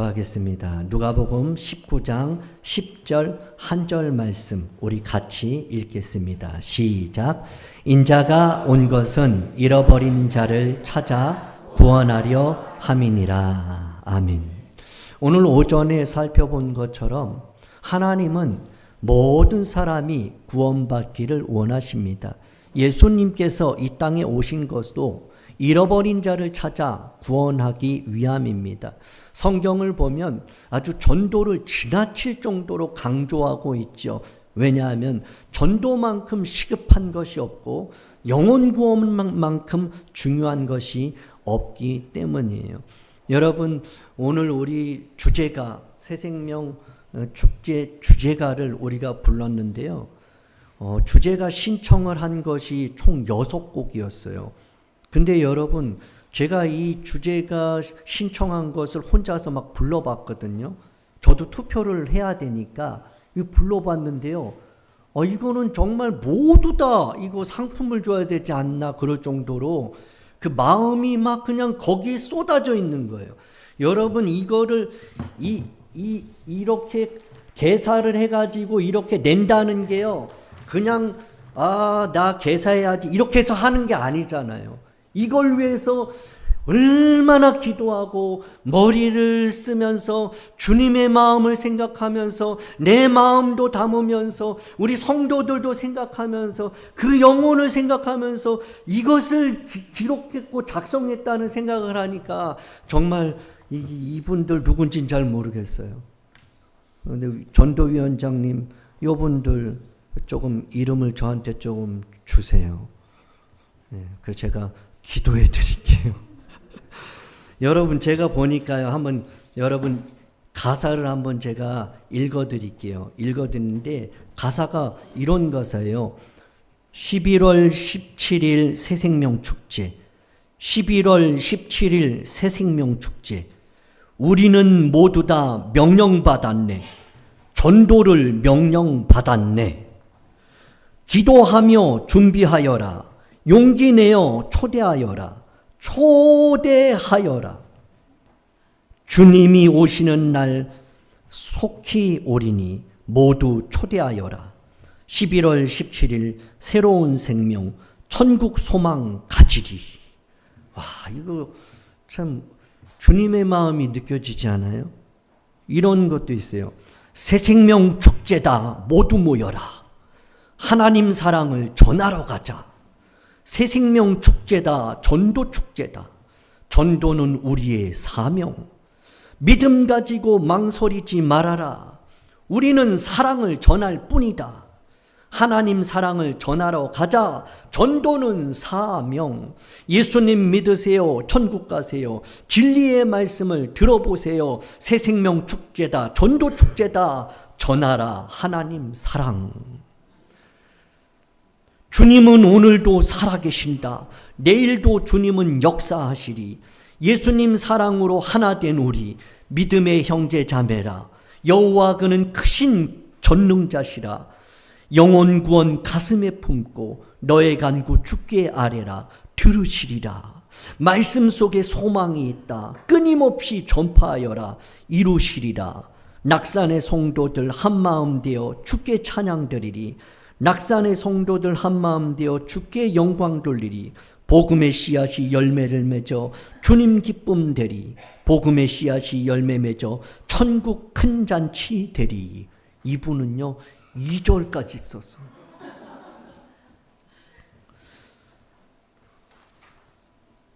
하겠습니다. 누가복음 19장 10절 한 절 말씀 우리 같이 읽겠습니다. 시작. 인자가 온 것은 잃어버린 자를 찾아 구원하려 함이니라. 아멘. 오늘 오전에 살펴본 것처럼 하나님은 모든 사람이 구원받기를 원하십니다. 예수님께서 이 땅에 오신 것도 잃어버린 자를 찾아 구원하기 위함입니다. 성경을 보면 아주 전도를 지나칠 정도로 강조하고 있죠. 왜냐하면 전도만큼 시급한 것이 없고 영혼 구원만큼 중요한 것이 없기 때문이에요. 여러분, 오늘 우리 주제가 새생명 축제 주제가를 우리가 불렀는데요. 주제가 신청을 한 것이 총 6곡이었어요. 근데 여러분, 제가 이 주제가 신청한 것을 혼자서 막 불러봤거든요. 저도 투표를 해야 되니까 불러봤는데요. 이거는 정말 모두 다 이거 상품을 줘야 되지 않나 그럴 정도로 그 마음이 막 그냥 거기에 쏟아져 있는 거예요. 여러분, 이거를 이렇게 개사를 해가지고 이렇게 낸다는 게요. 그냥 나 개사해야지 이렇게 해서 하는 게 아니잖아요. 이걸 위해서 얼마나 기도하고 머리를 쓰면서 주님의 마음을 생각하면서 내 마음도 담으면서 우리 성도들도 생각하면서 그 영혼을 생각하면서 이것을 기록했고 작성했다는 생각을 하니까 정말 이분들 누군지는 잘 모르겠어요. 그런데 전도위원장님, 이분들 조금 이름을 저한테 조금 주세요. 그래서 제가 기도해 드릴게요. 여러분, 제가 보니까요, 한번 여러분 가사를 한번 제가 읽어 드릴게요. 읽어 드리는데 가사가 이런 가사예요. 11월 17일 새생명 축제. 11월 17일 새생명 축제. 우리는 모두 다 명령받았네. 전도를 명령받았네. 기도하며 준비하여라. 용기 내어 초대하여라. 초대하여라. 주님이 오시는 날 속히 오리니 모두 초대하여라. 11월 17일 새로운 생명 천국 소망 가지리. 와, 이거 참 주님의 마음이 느껴지지 않아요? 이런 것도 있어요. 새 생명 축제다. 모두 모여라. 하나님 사랑을 전하러 가자. 새 생명 축제다. 전도 축제다. 전도는 우리의 사명. 믿음 가지고 망설이지 말아라. 우리는 사랑을 전할 뿐이다. 하나님 사랑을 전하러 가자. 전도는 사명. 예수님 믿으세요. 천국 가세요. 진리의 말씀을 들어보세요. 새 생명 축제다. 전도 축제다. 전하라. 하나님 사랑. 주님은 오늘도 살아계신다. 내일도 주님은 역사하시리. 예수님 사랑으로 하나 된 우리 믿음의 형제 자매라. 여호와 그는 크신 전능자시라. 영혼 구원 가슴에 품고 너의 간구 주께 아뢰라. 들으시리라. 말씀 속에 소망이 있다. 끊임없이 전파하여라. 이루시리라. 낙산의 성도들 한마음 되어 주께 찬양 드리리. 낙산의 성도들 한마음 되어 주께 영광 돌리리. 복음의 씨앗이 열매를 맺어 주님 기쁨 되리. 복음의 씨앗이 열매 맺어 천국 큰 잔치 되리. 이분은요 2절까지 썼어.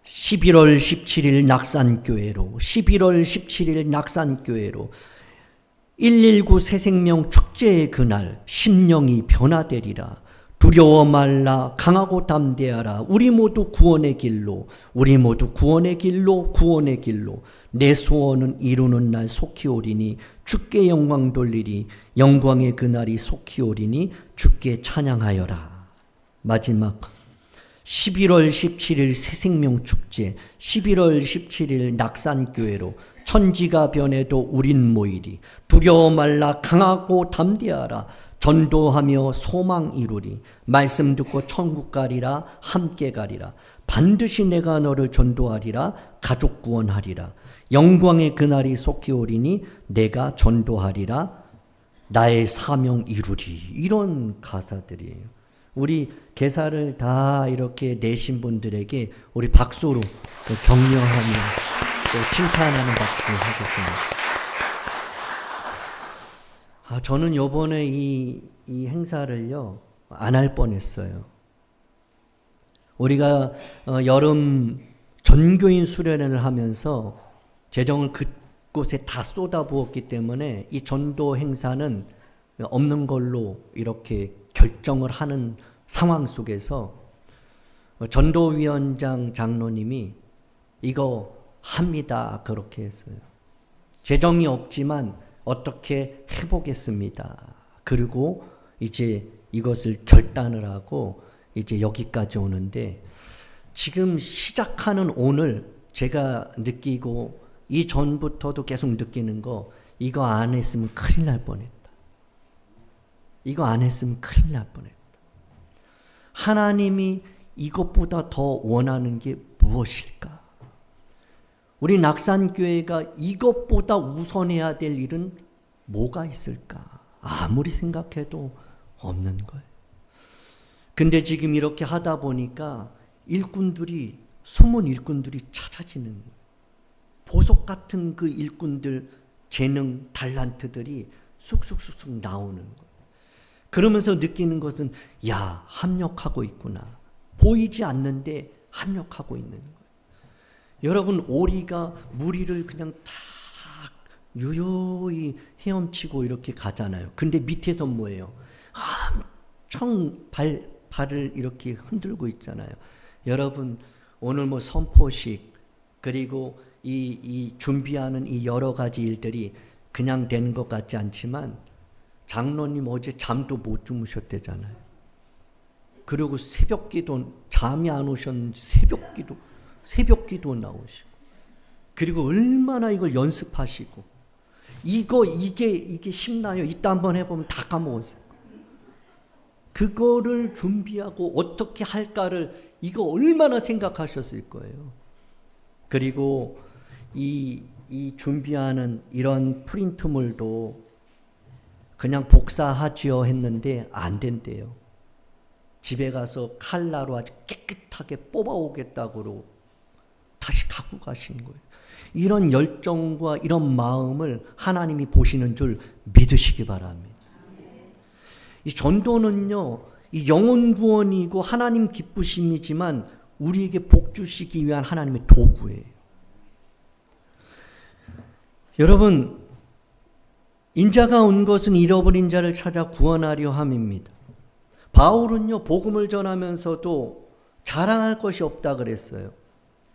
(11월 17일) 낙산교회로 11월 17일 낙산교회로 119 새생명 축제의 그날 심령이 변화되리라. 두려워 말라. 강하고 담대하라. 우리 모두 구원의 길로, 우리 모두 구원의 길로, 구원의 길로. 내 소원은 이루는 날 속히 오리니 주께 영광 돌리리. 영광의 그날이 속히 오리니 주께 찬양하여라. 마지막 11월 17일 새생명 축제, 11월 17일 낙산교회로 천지가 변해도 우린 모이리. 두려워 말라 강하고 담대하라. 전도하며 소망 이루리. 말씀 듣고 천국 가리라. 함께 가리라. 반드시 내가 너를 전도하리라. 가족 구원하리라. 영광의 그날이 속히 오리니 내가 전도하리라. 나의 사명 이루리. 이런 가사들이에요. 우리 개사를 다 이렇게 내신 분들에게 우리 박수로 격려하며 또 칭찬하는 박수를 하겠습니다. 저는 요번에 이 행사를요, 안 할 뻔했어요. 우리가 여름 전교인 수련회를 하면서 재정을 그곳에 다 쏟아부었기 때문에 이 전도 행사는 없는 걸로 이렇게 결정을 하는 상황 속에서 전도위원장 장로님이 이거 합니다. 그렇게 했어요. 재정이 없지만 어떻게 해보겠습니다. 그리고 이제 이것을 결단을 하고 이제 여기까지 오는데, 지금 시작하는 오늘 제가 느끼고 이 전부터도 계속 느끼는 거, 이거 안 했으면 큰일 날 뻔했다. 이거 안 했으면 큰일 날 뻔했다. 하나님이 이것보다 더 원하는 게 무엇일까? 우리 낙산교회가 이것보다 우선해야 될 일은 뭐가 있을까? 아무리 생각해도 없는 거예요. 근데 지금 이렇게 하다 보니까 일꾼들이, 숨은 일꾼들이 찾아지는 거예요. 보석 같은 그 일꾼들, 재능, 달란트들이 쑥쑥쑥쑥 나오는 거예요. 그러면서 느끼는 것은, 야, 합력하고 있구나. 보이지 않는데 합력하고 있는 거예요. 여러분, 오리가 무리를 그냥 탁 유유히 헤엄치고 이렇게 가잖아요. 근데 밑에서 뭐예요? 엄청 발을 이렇게 흔들고 있잖아요. 여러분, 오늘 뭐 선포식, 그리고 이 준비하는 이 여러 가지 일들이 그냥 되는 것 같지 않지만, 장로님 어제 잠도 못 주무셨대잖아요. 그리고 새벽 기도, 잠이 안 오셨는지 새벽 기도 나오시고, 그리고 얼마나 이걸 연습하시고, 이게 쉽나요? 이따 한번 해보면 다 까먹었어요. 그거를 준비하고 어떻게 할까를 이거 얼마나 생각하셨을 거예요. 그리고 이 준비하는 이런 프린트물도 그냥 복사하지요 했는데 안 된대요. 집에 가서 칼라로 아주 깨끗하게 뽑아오겠다고 다시 갖고 가신 거예요. 이런 열정과 이런 마음을 하나님이 보시는 줄 믿으시기 바랍니다. 이 전도는요, 이 영혼 구원이고 하나님 기쁘심이지만 우리에게 복 주시기 위한 하나님의 도구예요. 여러분, 인자가 온 것은 잃어버린 자를 찾아 구원하려 함입니다. 바울은요, 복음을 전하면서도 자랑할 것이 없다 그랬어요.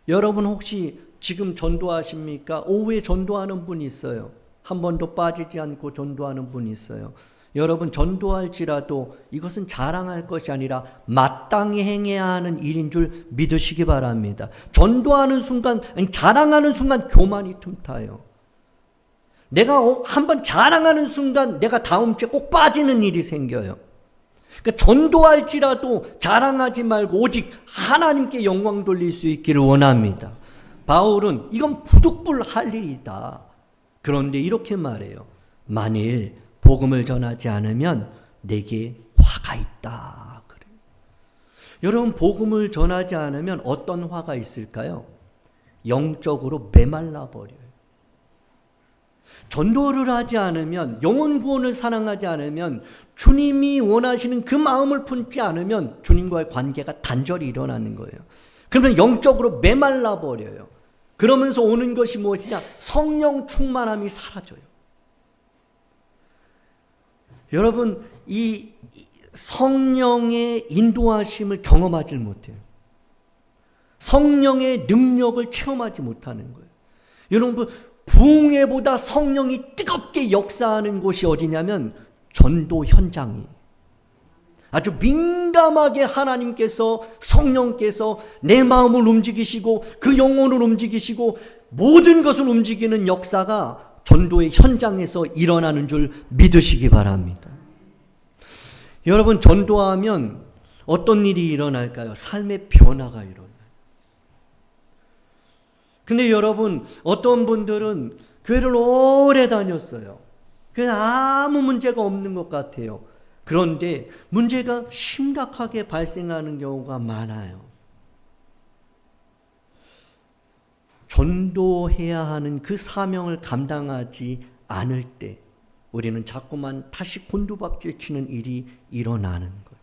여러분 혹시 지금 전도하십니까? 오후에 전도하는 분이 있어요. 한 번도 빠지지 않고 전도하는 분이 있어요. 여러분, 전도할지라도 이것은 자랑할 것이 아니라 마땅히 행해야 하는 일인 줄 믿으시기 바랍니다. 전도하는 순간, 자랑하는 순간 교만이 틈타요. 내가 한번 자랑하는 순간 내가 다음 주에 꼭 빠지는 일이 생겨요. 그러니까 전도할지라도 자랑하지 말고 오직 하나님께 영광 돌릴 수 있기를 원합니다. 바울은 이건 부득불할 일이다. 그런데 이렇게 말해요. 만일 복음을 전하지 않으면 내게 화가 있다. 그래요. 여러분, 복음을 전하지 않으면 어떤 화가 있을까요? 영적으로 메말라 버려요. 전도를 하지 않으면, 영혼 구원을 사랑하지 않으면, 주님이 원하시는 그 마음을 품지 않으면 주님과의 관계가 단절이 일어나는 거예요. 그러면 영적으로 메말라 버려요. 그러면서 오는 것이 무엇이냐? 성령 충만함이 사라져요. 여러분, 이 성령의 인도하심을 경험하지 못해요. 성령의 능력을 체험하지 못하는 거예요. 여러분, 부흥회보다 성령이 뜨겁게 역사하는 곳이 어디냐면 전도 현장이에요. 아주 민감하게 하나님께서, 성령께서 내 마음을 움직이시고 그 영혼을 움직이시고 모든 것을 움직이는 역사가 전도의 현장에서 일어나는 줄 믿으시기 바랍니다. 여러분, 전도하면 어떤 일이 일어날까요? 삶의 변화가 일어나요. 근데 여러분, 어떤 분들은 교회를 오래 다녔어요. 그래서 아무 문제가 없는 것 같아요. 그런데 문제가 심각하게 발생하는 경우가 많아요. 전도해야 하는 그 사명을 감당하지 않을 때 우리는 자꾸만 다시 곤두박질 치는 일이 일어나는 거죠.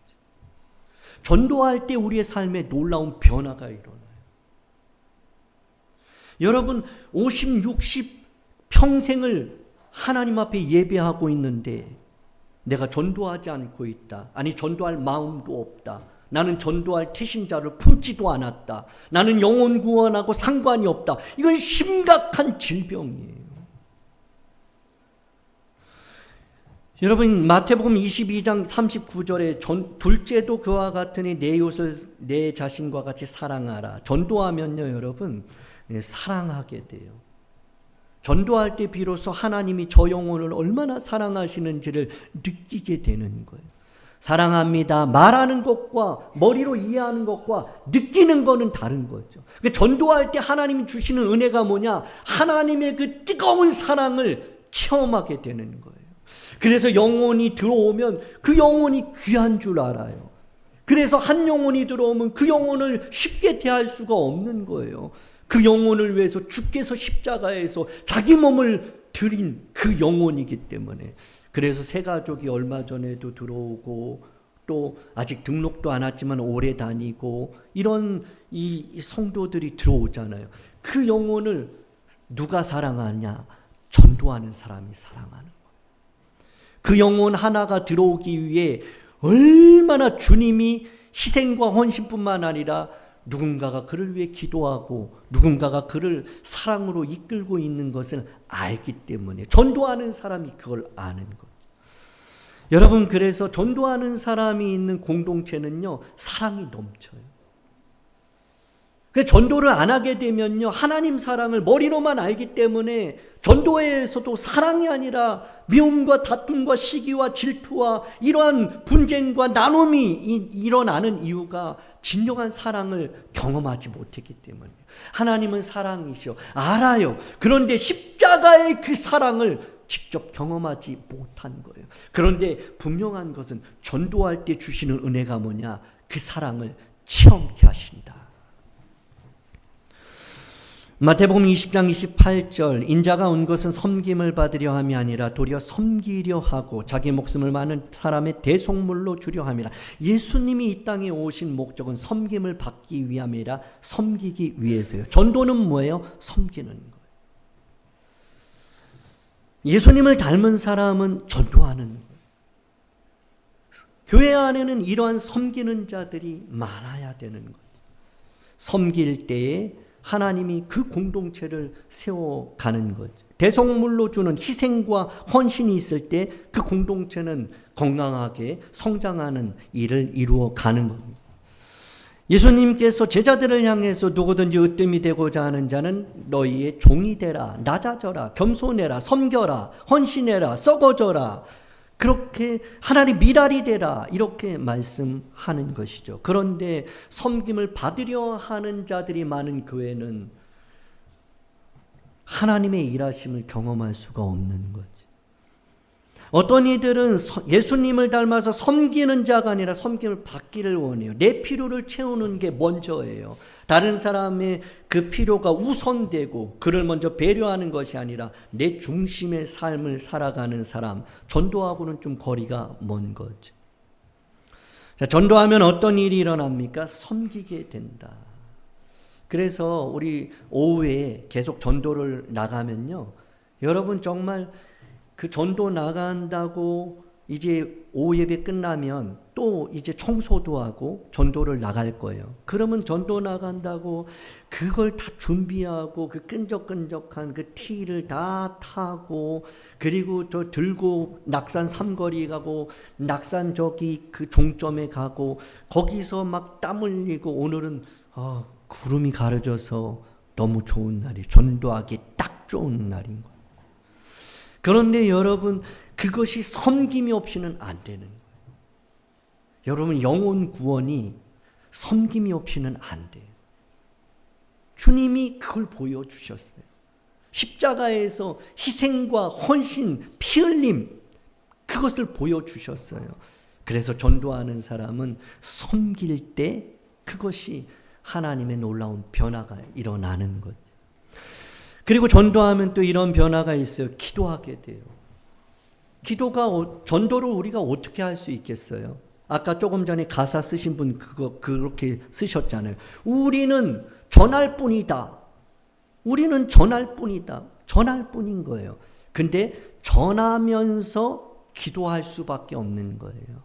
전도할 때 우리의 삶에 놀라운 변화가 일어나요. 여러분, 50, 60 평생을 하나님 앞에 예배하고 있는데 내가 전도하지 않고 있다. 아니, 전도할 마음도 없다. 나는 전도할 태신자를 품지도 않았다. 나는 영혼 구원하고 상관이 없다. 이건 심각한 질병이에요. 여러분, 마태복음 22장 39절에 둘째도 그와 같으니 내 이웃을 내 자신과 같이 사랑하라. 전도하면요, 여러분, 사랑하게 돼요. 전도할 때 비로소 하나님이 저 영혼을 얼마나 사랑하시는지를 느끼게 되는 거예요. 사랑합니다. 말하는 것과 머리로 이해하는 것과 느끼는 것은 다른 거죠. 전도할 때 하나님이 주시는 은혜가 뭐냐? 하나님의 그 뜨거운 사랑을 체험하게 되는 거예요. 그래서 영혼이 들어오면 그 영혼이 귀한 줄 알아요. 그래서 한 영혼이 들어오면 그 영혼을 쉽게 대할 수가 없는 거예요. 그 영혼을 위해서 주께서 십자가에서 자기 몸을 드린 그 영혼이기 때문에. 그래서 새 가족이 얼마 전에도 들어오고 또 아직 등록도 안 왔지만 오래 다니고 이런 이 성도들이 들어오잖아요. 그 영혼을 누가 사랑하냐? 전도하는 사람이 사랑하는 거예요. 그 영혼 하나가 들어오기 위해 얼마나 주님이 희생과 헌신뿐만 아니라 누군가가 그를 위해 기도하고 누군가가 그를 사랑으로 이끌고 있는 것을 알기 때문에 전도하는 사람이 그걸 아는 거죠. 여러분, 그래서 전도하는 사람이 있는 공동체는요, 사랑이 넘쳐요. 전도를 안 하게 되면요, 하나님 사랑을 머리로만 알기 때문에 전도회에서도 사랑이 아니라 미움과 다툼과 시기와 질투와 이러한 분쟁과 나눔이 일어나는 이유가 진정한 사랑을 경험하지 못했기 때문이에요. 하나님은 사랑이시오. 알아요. 그런데 십자가의 그 사랑을 직접 경험하지 못한 거예요. 그런데 분명한 것은 전도할 때 주시는 은혜가 뭐냐? 그 사랑을 체험케 하신다. 마태복음 20장 28절 인자가 온 것은 섬김을 받으려 함이 아니라 도리어 섬기려 하고 자기 목숨을 많은 사람의 대속물로 주려 함이라. 예수님이 이 땅에 오신 목적은 섬김을 받기 위함이라 섬기기 위해서요. 전도는 뭐예요? 섬기는 거예요. 예수님을 닮은 사람은 전도하는 거예요. 교회 안에는 이러한 섬기는 자들이 많아야 되는 거예요. 섬길 때에 하나님이 그 공동체를 세워가는 거죠. 대속물로 주는 희생과 헌신이 있을 때 그 공동체는 건강하게 성장하는 일을 이루어가는 겁니다. 예수님께서 제자들을 향해서 누구든지 으뜸이 되고자 하는 자는 너희의 종이 되라, 낮아져라, 겸손해라, 섬겨라, 헌신해라, 썩어져라, 그렇게 하나님 미랄이 되라, 이렇게 말씀하는 것이죠. 그런데 섬김을 받으려 하는 자들이 많은 교회는 하나님의 일하심을 경험할 수가 없는 거죠. 어떤 이들은 예수님을 닮아서 섬기는 자가 아니라 섬김을 받기를 원해요. 내 필요를 채우는 게 먼저예요. 다른 사람의 그 필요가 우선되고 그를 먼저 배려하는 것이 아니라 내 중심의 삶을 살아가는 사람, 전도하고는 좀 거리가 먼 거죠. 자, 전도하면 어떤 일이 일어납니까? 섬기게 된다. 그래서 우리 오후에 계속 전도를 나가면요, 여러분 정말 그 전도 나간다고 이제 오후 예배 끝나면 또 이제 청소도 하고 전도를 나갈 거예요. 그러면 전도 나간다고 그걸 다 준비하고 그 끈적끈적한 그 티를 다 타고 그리고 저 들고 낙산 삼거리 가고 낙산 저기 그 종점에 가고 거기서 막 땀 흘리고 오늘은 구름이 가려져서 너무 좋은 날이, 전도하기 딱 좋은 날인 거예요. 그런데 여러분, 그것이 섬김이 없이는 안 되는 거예요. 여러분, 영혼 구원이 섬김이 없이는 안 돼요. 주님이 그걸 보여주셨어요. 십자가에서 희생과 헌신, 피 흘림, 그것을 보여주셨어요. 그래서 전도하는 사람은 섬길 때 그것이 하나님의 놀라운 변화가 일어나는 거죠. 그리고 전도하면 또 이런 변화가 있어요. 기도하게 돼요. 전도를 우리가 어떻게 할 수 있겠어요? 아까 조금 전에 가사 쓰신 분 그렇게 쓰셨잖아요. 우리는 전할 뿐이다. 우리는 전할 뿐이다. 전할 뿐인 거예요. 근데 전하면서 기도할 수밖에 없는 거예요.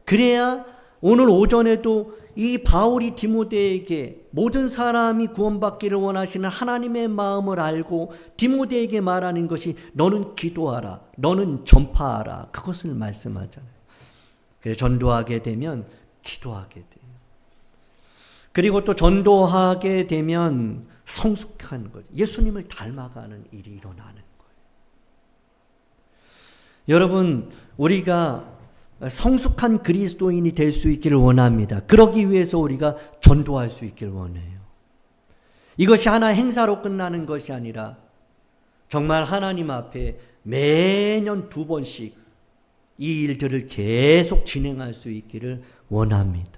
그래야 오늘 오전에도 이 바울이 디모데에게 모든 사람이 구원받기를 원하시는 하나님의 마음을 알고 디모데에게 말하는 것이 너는 기도하라, 너는 전파하라, 그것을 말씀하잖아요. 그래서 전도하게 되면 기도하게 돼요. 그리고 또 전도하게 되면 성숙한 것, 예수님을 닮아가는 일이 일어나는 거예요. 여러분, 우리가 성숙한 그리스도인이 될 수 있기를 원합니다. 그러기 위해서 우리가 전도할 수 있기를 원해요. 이것이 하나 행사로 끝나는 것이 아니라 정말 하나님 앞에 매년 2번씩 이 일들을 계속 진행할 수 있기를 원합니다.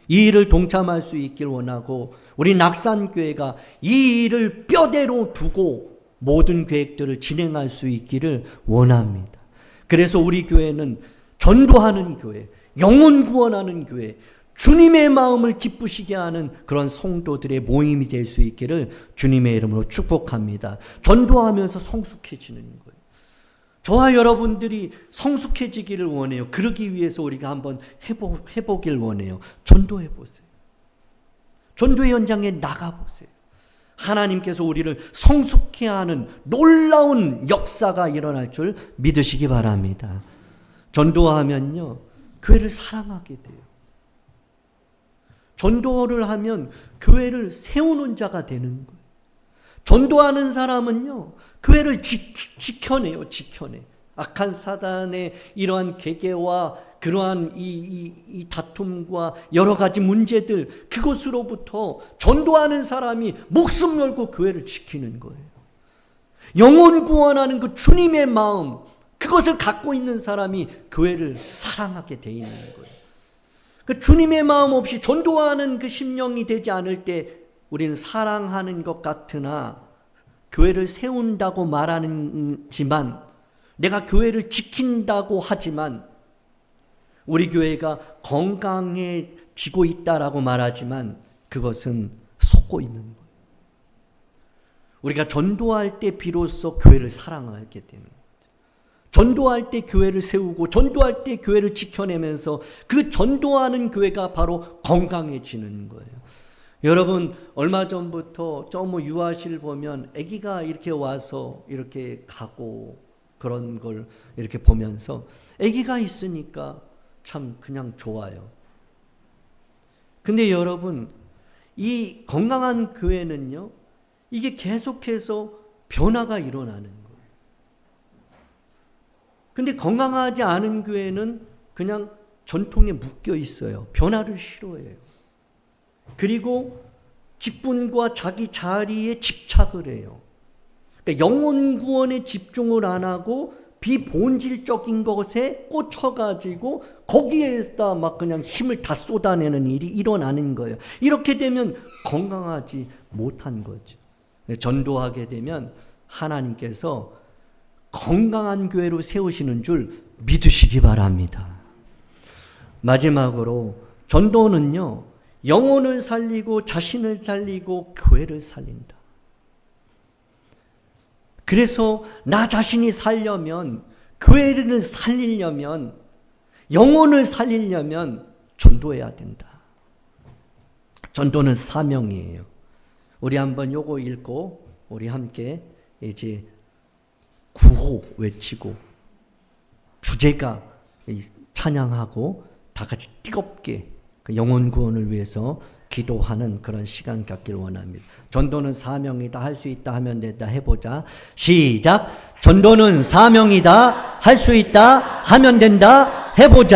이 일을 동참할 수 있길 원하고 우리 낙산교회가 이 일을 뼈대로 두고 모든 계획들을 진행할 수 있기를 원합니다. 그래서 우리 교회는 전도하는 교회, 영혼 구원하는 교회, 주님의 마음을 기쁘시게 하는 그런 성도들의 모임이 될 수 있기를 주님의 이름으로 축복합니다. 전도하면서 성숙해지는 거예요. 저와 여러분들이 성숙해지기를 원해요. 그러기 위해서 우리가 한번 해보길 원해요. 전도해보세요. 전도의 현장에 나가보세요. 하나님께서 우리를 성숙해 하는 놀라운 역사가 일어날 줄 믿으시기 바랍니다. 전도하면요, 교회를 사랑하게 돼요. 전도를 하면 교회를 세우는 자가 되는 거예요. 전도하는 사람은요, 교회를 지켜내요, 지켜내. 악한 사단의 이러한 계계와 그러한 이 다툼과 여러 가지 문제들, 그것으로부터 전도하는 사람이 목숨 걸고 교회를 지키는 거예요. 영혼 구원하는 그 주님의 마음, 그것을 갖고 있는 사람이 교회를 사랑하게 돼 있는 거예요. 그 주님의 마음 없이 전도하는 그 심령이 되지 않을 때 우리는 사랑하는 것 같으나 교회를 세운다고 말하지만, 내가 교회를 지킨다고 하지만, 우리 교회가 건강해지고 있다라고 말하지만 그것은 속고 있는 거예요. 우리가 전도할 때 비로소 교회를 사랑하게 되는 거예요. 전도할 때 교회를 세우고 전도할 때 교회를 지켜내면서 그 전도하는 교회가 바로 건강해지는 거예요. 여러분, 얼마 전부터 유아실 보면 아기가 이렇게 와서 이렇게 가고 그런 걸 이렇게 보면서 아기가 있으니까 참 그냥 좋아요. 근데 여러분, 이 건강한 교회는요, 이게 계속해서 변화가 일어나는 거예요. 근데 건강하지 않은 교회는 그냥 전통에 묶여 있어요. 변화를 싫어해요. 그리고 직분과 자기 자리에 집착을 해요. 그러니까 영혼 구원에 집중을 안 하고 비본질적인 것에 꽂혀가지고 거기에다 막 그냥 힘을 다 쏟아내는 일이 일어나는 거예요. 이렇게 되면 건강하지 못한 거죠. 전도하게 되면 하나님께서 건강한 교회로 세우시는 줄 믿으시기 바랍니다. 마지막으로 전도는요, 영혼을 살리고 자신을 살리고 교회를 살린다. 그래서 나 자신이 살려면, 교회를 살리려면, 영혼을 살리려면 전도해야 된다. 전도는 사명이에요. 우리 한번 요거 읽고 우리 함께 이제 구호 외치고 주제가 찬양하고 다 같이 뜨겁게 영혼 구원을 위해서 기도하는 그런 시간 갖길 원합니다. 전도는 사명이다. 할 수 있다 하면 된다. 해보자. 시작. 전도는 사명이다. 할 수 있다 하면 된다. 해보자.